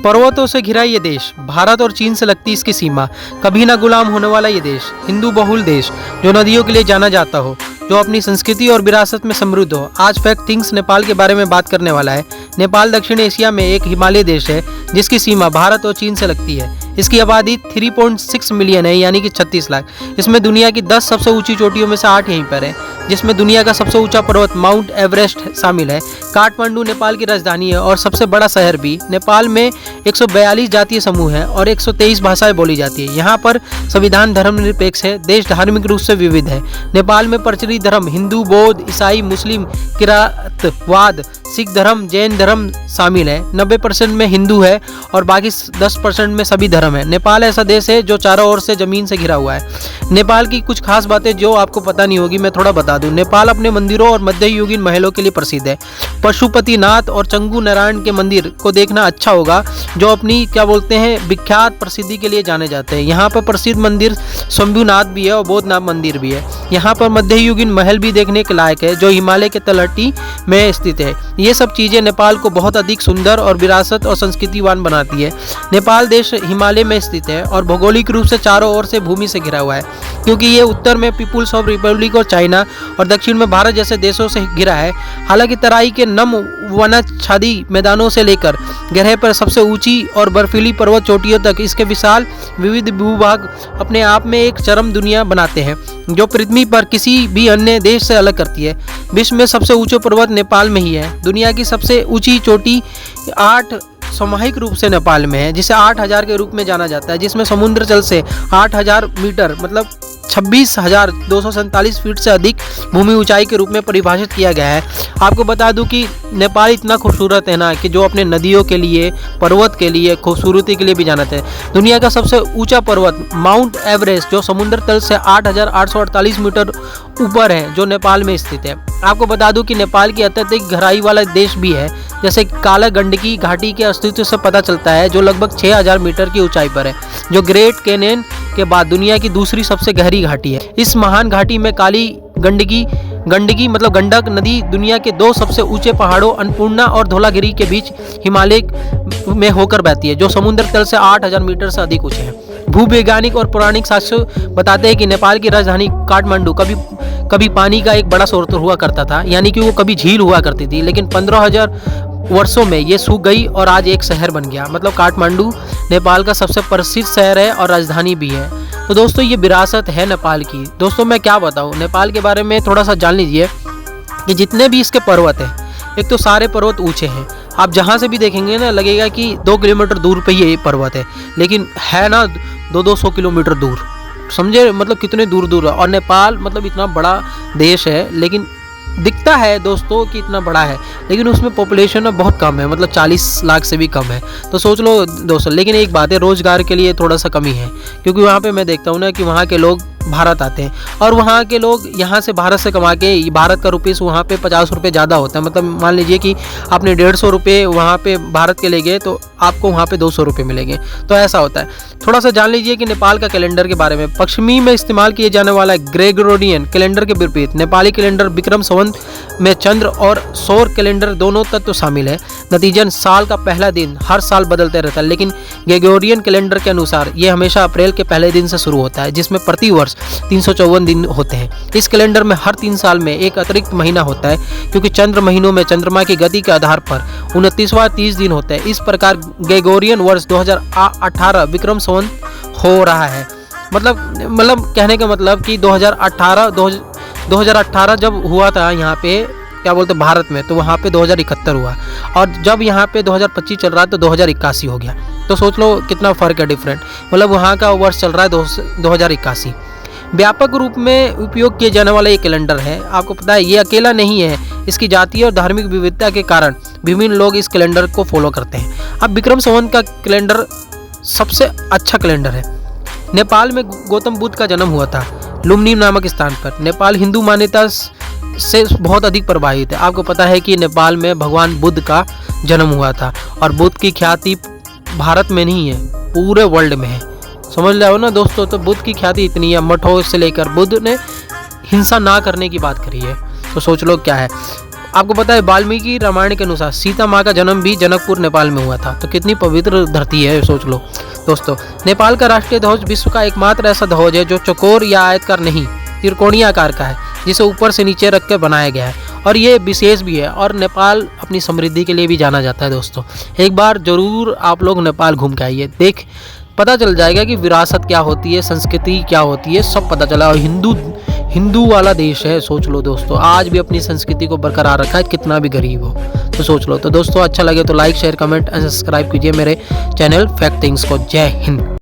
पर्वतों से घिरा ये देश, भारत और चीन से लगती इसकी सीमा, कभी ना गुलाम होने वाला ये देश, हिंदू बहुल देश जो नदियों के लिए जाना जाता हो, जो अपनी संस्कृति और विरासत में समृद्ध हो। आज फैक्ट थिंग्स नेपाल के बारे में बात करने वाला है। नेपाल दक्षिण एशिया में एक हिमालय देश है जिसकी सीमा भारत और चीन से लगती है। इसकी आबादी 3.6 मिलियन है, यानी कि 36 लाख। इसमें दुनिया की 10 सबसे ऊंची चोटियों में से 8 यहीं पर है, जिसमें दुनिया का सबसे ऊंचा पर्वत माउंट एवरेस्ट शामिल है। काठमांडू नेपाल की राजधानी है और सबसे बड़ा शहर भी। नेपाल में 142 जातीय समूह हैं और 123 भाषाएं बोली जाती है। यहाँ पर संविधान धर्मनिरपेक्ष है। देश धार्मिक रूप से विविध है। नेपाल में प्रचलित धर्म हिंदू, बौद्ध, ईसाई, मुस्लिम, किरातवाद, सिख धर्म, जैन धर्म शामिल है। 90% में हिंदू है और बाकी 10% में सभी धर्म है। नेपाल ऐसा देश है जो चारों ओर से जमीन से घिरा हुआ है। नेपाल की कुछ खास बातें जो आपको पता नहीं होगी, मैं थोड़ा बता दूं। नेपाल अपने मंदिरों और मध्ययुगीन महलों के लिए प्रसिद्ध है। पशुपतिनाथ और चंगू नारायण के मंदिर को देखना अच्छा होगा, जो अपनी विख्यात प्रसिद्धि के लिए जाने जाते हैं। यहाँ पर प्रसिद्ध मंदिर शंभुनाथ भी है और बौद्धनाथ मंदिर भी है। यहाँ पर मध्ययुगीन महल भी देखने के लायक है, जो हिमालय के तलहटी में स्थित है। ये सब चीज़ें नेपाल को बहुत अधिक सुंदर और विरासत और संस्कृतिवान बनाती है। नेपाल देश हिमालय में स्थित है और भौगोलिक रूप से चारों ओर से भूमि से घिरा हुआ है, क्योंकि ये उत्तर में पीपुल्स ऑफ रिपब्लिक और चाइना और दक्षिण में भारत जैसे देशों से घिरा है। हालांकि तराई के नम वनाच्छादी मैदानों से लेकर गहरे पर सबसे ऊंची और बर्फीली पर्वत चोटियों तक इसके विशाल विविध भूभाग अपने आप में एक चरम दुनिया बनाते हैं, जो पृथ्वी पर किसी भी अन्य देश से अलग करती है। विश्व में सबसे ऊंचा पर्वत नेपाल में ही है। दुनिया की सबसे ऊंची चोटी 8 सामूहिक रूप से नेपाल में है, जिसे 8000 के रूप में जाना जाता है, जिसमें समुद्र जल से 8000 मीटर मतलब 26,247 फीट से अधिक भूमि ऊंचाई के रूप में परिभाषित किया गया है। आपको बता दूं कि नेपाल इतना खूबसूरत है ना, कि जो अपने नदियों के लिए, पर्वत के लिए, खूबसूरती के लिए भी जानते हैं। दुनिया का सबसे ऊंचा पर्वत माउंट एवरेस्ट, जो समुद्र तल से 8,848 मीटर ऊपर है, जो नेपाल में स्थित है। आपको बता दूं कि नेपाल की अत्यधिक गहराई वाला देश भी है, जैसे काला गंडकी घाटी के अस्तित्व से पता चलता है, जो लगभग 6000 मीटर की ऊंचाई पर है, जो ग्रेट कैनियन के बाद दुनिया की दूसरी सबसे गहरी घाटी है। इस महान घाटी में काली गंडकी मतलब गंडक नदी दुनिया के 2 सबसे ऊंचे पहाड़ों अन्नपूर्णा और धौलागिरी के बीच हिमालय में होकर बहती है, जो समुद्र तल से 8000 मीटर से अधिक ऊंचे हैं। भूवैज्ञानिक और पौराणिक साक्ष्य बताते हैं कि नेपाल की राजधानी काठमांडू कभी पानी का एक बड़ा स्रोत हुआ करता था, यानी कि वो कभी झील हुआ करती थी, लेकिन 15000 वर्षों में ये सूख गई और आज एक शहर बन गया। मतलब काठमांडू नेपाल का सबसे प्रसिद्ध शहर है और राजधानी भी है। तो दोस्तों, ये विरासत है नेपाल की। दोस्तों, मैं क्या बताऊँ, नेपाल के बारे में थोड़ा सा जान लीजिए कि जितने भी इसके पर्वत हैं, एक तो सारे पर्वत ऊंचे हैं। आप जहाँ से भी देखेंगे ना, लगेगा कि 2 किलोमीटर दूर पे ये पर्वत है, लेकिन है ना 200 किलोमीटर दूर। समझे मतलब कितने दूर दूर है। और नेपाल मतलब इतना बड़ा देश है, लेकिन दिखता है दोस्तों कि इतना बड़ा है, लेकिन उसमें पॉपुलेशन बहुत कम है, मतलब 40 लाख से भी कम है। तो सोच लो दोस्तों। लेकिन एक बात है, रोजगार के लिए थोड़ा सा कमी है, क्योंकि वहाँ पे मैं देखता हूँ ना कि वहाँ के लोग भारत आते हैं और वहाँ के लोग यहाँ से भारत से कमा के, भारत का रुपीस वहाँ पे 50 रुपये ज़्यादा होता है। मतलब मान लीजिए कि आपने 150 रुपये वहाँ पे भारत के ले गए तो आपको वहाँ पे 200 रुपये मिलेंगे। तो ऐसा होता है। थोड़ा सा जान लीजिए कि नेपाल का कैलेंडर के बारे में। पश्चिमी में इस्तेमाल किए जाने वाला ग्रेगोरियन कैलेंडर के विपरीत नेपाली कैलेंडर विक्रम संवत में चंद्र और सौर कैलेंडर दोनों तत्व शामिल है। नतीजन साल का पहला दिन हर साल बदलते रहता है, लेकिन ग्रेगोरियन कैलेंडर के अनुसार ये हमेशा अप्रैल के पहले दिन से शुरू होता है, जिसमें प्रति वर्ष 354 दिन होते हैं। इस कैलेंडर में हर 3 साल में एक अतिरिक्त महीना होता है, क्योंकि चंद्र महीनों में चंद्रमा की गति के आधार पर 29वां 30 दिन होते हैं। इस प्रकार ग्रेगोरियन वर्ष 2018 विक्रम संवत हो रहा है। मतलब कहने का मतलब कि 2018 जब हुआ था यहाँ पे भारत में, तो वहाँ पे 2071 हुआ, और जब यहाँ पे 2025 चल रहा है तो 2081 हो गया। तो सोच लो कितना फ़र्क है, डिफरेंट। मतलब वहाँ का वर्ष चल रहा है 2081। व्यापक रूप में उपयोग किए जाने वाला ये कैलेंडर है। आपको पता है ये अकेला नहीं है, इसकी जातीय और धार्मिक विविधता के कारण विभिन्न लोग इस कैलेंडर को फॉलो करते हैं। अब विक्रम संवत का कैलेंडर सबसे अच्छा कैलेंडर है। नेपाल में गौतम बुद्ध का जन्म हुआ था लुम्बिनी नामक स्थान पर। नेपाल हिंदू मान्यता से बहुत अधिक प्रभावित है। आपको पता है कि नेपाल में भगवान बुद्ध का जन्म हुआ था, और बुद्ध की ख्याति भारत में नहीं है, पूरे वर्ल्ड में है। समझ रहे हो ना दोस्तों। तो बुद्ध की ख्याति इतनी है, मठों से लेकर बुद्ध ने हिंसा ना करने की बात करी है। तो सोच लो क्या है। आपको पता है वाल्मीकि रामायण के अनुसार सीता माँ का जन्म भी जनकपुर नेपाल में हुआ था। तो कितनी पवित्र धरती है, सोच लो दोस्तों। नेपाल का राष्ट्रीय ध्वज विश्व का एकमात्र ऐसा ध्वज है जो चौकोर या आयतकार नहीं, त्रिकोणीय आकार का है, जिसे ऊपर से नीचे रख कर बनाया गया है। और ये विशेष भी है, और नेपाल अपनी समृद्धि के लिए भी जाना जाता है दोस्तों। एक बार जरूर आप लोग नेपाल घूम के आइए, पता चल जाएगा कि विरासत क्या होती है, संस्कृति क्या होती है, सब पता चला। और हिंदू वाला देश है, सोच लो दोस्तों। आज भी अपनी संस्कृति को बरकरार रखा है, कितना भी गरीब हो, तो सोच लो। तो दोस्तों अच्छा लगे तो like share comment and subscribe कीजिए मेरे चैनल फैक्ट थिंग्स को। जय हिंद।